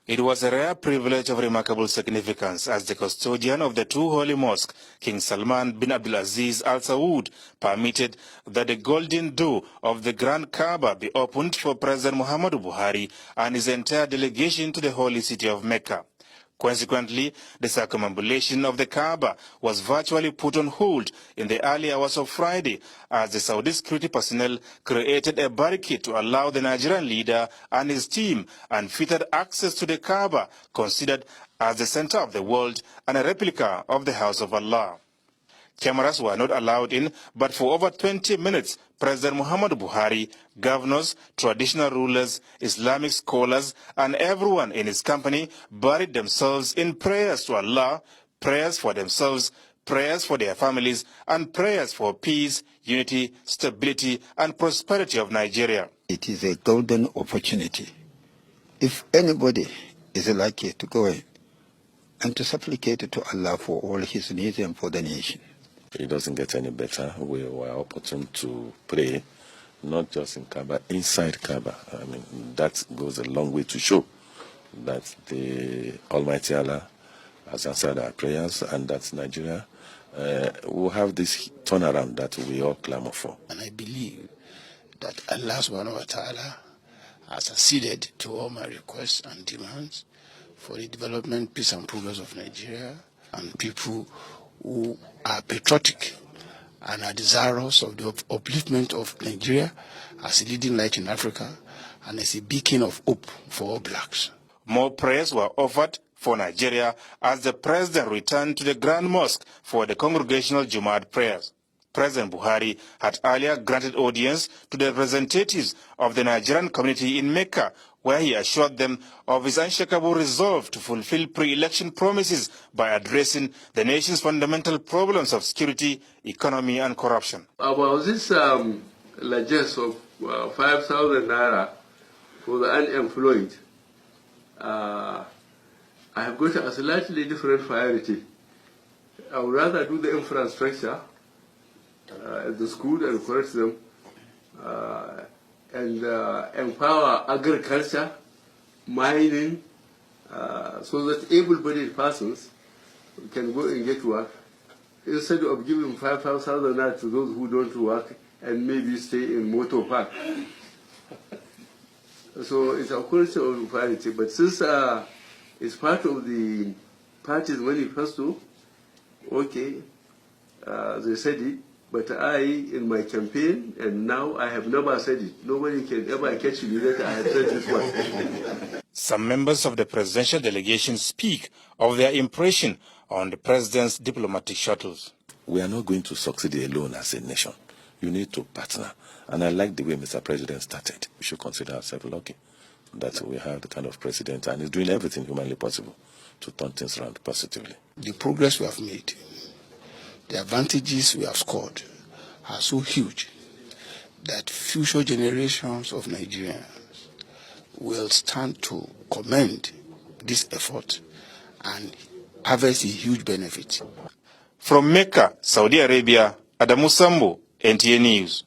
It was a rare privilege of remarkable significance as the custodian of the two holy mosques, King Salman bin Abdulaziz Al Saud, permitted that the golden door of the Grand Kaaba be opened for President Muhammadu Buhari and his entire delegation to the holy city of Mecca. Consequently, the circumambulation of the Kaaba was virtually put on hold in the early hours of Friday as the Saudi security personnel created a barricade to allow the Nigerian leader and his team unfettered access to the Kaaba, considered as the center of the world and a replica of the House of Allah. Cameras were not allowed in, but for over 20 minutes, President Muhammadu Buhari, governors, traditional rulers, Islamic scholars, and everyone in his company buried themselves in prayers to Allah, prayers for themselves, prayers for their families, and prayers for peace, unity, stability, and prosperity of Nigeria. It is a golden opportunity. If anybody is lucky to go in and to supplicate to Allah for all his needs and for the nation. It doesn't get any better. We were opportune to pray, not just in Kaaba, inside Kaaba. I mean, that goes a long way to show that the Almighty Allah has answered our prayers and that Nigeria will have this turnaround that we all clamor for. And I believe that Allah subhanahu wa ta'ala has acceded to all my requests and demands for the development, peace and progress of Nigeria and people who are patriotic and are desirous of the upliftment of Nigeria as a leading light in Africa and as a beacon of hope for all blacks. More prayers were offered for Nigeria as the president returned to the Grand Mosque for the congregational Jumu'at prayers. President Buhari had earlier granted audience to the representatives of the Nigerian community in Mecca, where he assured them of his unshakable resolve to fulfill pre-election promises by addressing the nation's fundamental problems of security, economy, and corruption. About this largesse of 5,000 naira for the unemployed, I have got a slightly different priority. I would rather do the infrastructure at the school and encourage them and empower agriculture, mining, so that able-bodied persons can go and get work instead of giving 5,000 naira to those who don't work and maybe stay in motor park. So it's a question of priority, but since it's part of the party's manifesto, okay, they said it. But I, in my campaign, and now I have never said it. Nobody can ever catch me that I have said this one. Some members of the presidential delegation speak of their impression on the president's diplomatic shuttles. We are not going to succeed alone as a nation. You need to partner. And I like the way Mr. President started. We should consider ourselves lucky that we have the kind of president and is doing everything humanly possible to turn things around positively. The progress we have made, the advantages we have scored are so huge that future generations of Nigerians will stand to commend this effort and harvest a huge benefit. From Mecca, Saudi Arabia, Adamu Sambo, NTA News.